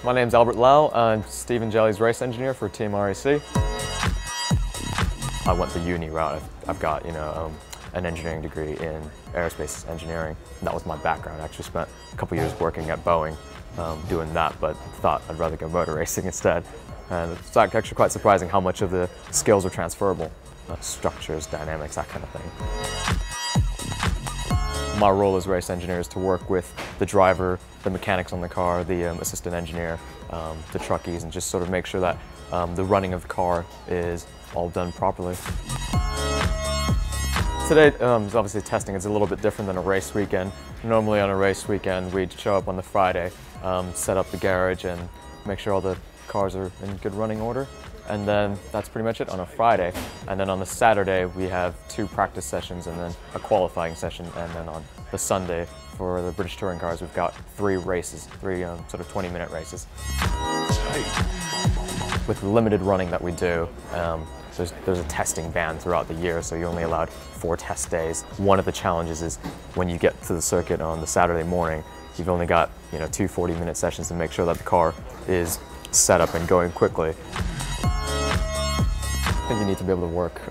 My name's Albert Lau. I'm Stephen Jelly's race engineer for Team RAC. I went the uni route. I've got, an engineering degree in aerospace engineering. That was my background. I actually spent a couple years working at Boeing doing that, but thought I'd rather go motor racing instead. And it's actually quite surprising how much of the skills are transferable. Structures, dynamics, that kind of thing. My role as race engineer is to work with the driver, the mechanics on the car, the assistant engineer, the truckies, and just sort of make sure that the running of the car is all done properly. Today is obviously testing. It's a little bit different than a race weekend. Normally on a race weekend we'd show up on the Friday, set up the garage and make sure all the cars are in good running order. And then that's pretty much it on a Friday. And then on the Saturday we have 2 practice sessions and then a qualifying session. And then on the Sunday for the British touring cars we've got 3 races, 3 sort of 20-minute races. With the limited running that we do, there's a testing ban throughout the year, so you're only allowed 4 test days. One of the challenges is when you get to the circuit on the Saturday morning, you've only got 2 40-minute sessions to make sure that the car is set up and going quickly. I think you need to be able to work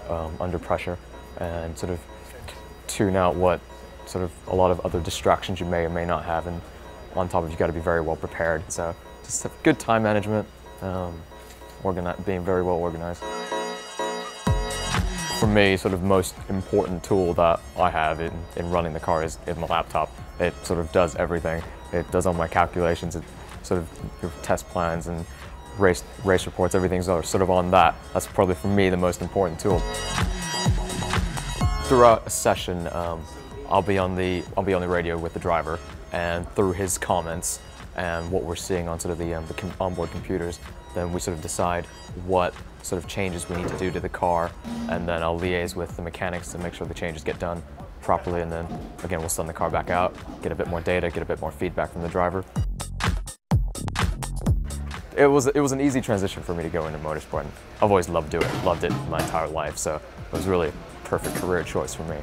under pressure and sort of tune out what sort of a lot of other distractions you may or may not have, and on top of it, you've got to be very well prepared. So just have good time management, being very well organized. For me, sort of most important tool that I have in running the car is my laptop. It sort of does everything. It does all my calculations, it sort of your test plans and race reports, everything's sort of on that. That's probably for me the most important tool. Throughout a session, I'll be on the radio with the driver, and through his comments and what we're seeing on sort of the onboard computers, then we sort of decide what sort of changes we need to do to the car, and then I'll liaise with the mechanics to make sure the changes get done properly, and then again we'll send the car back out, get a bit more data, get a bit more feedback from the driver. It was an easy transition for me to go into motorsport, and I've always loved it my entire life, so it was really a perfect career choice for me.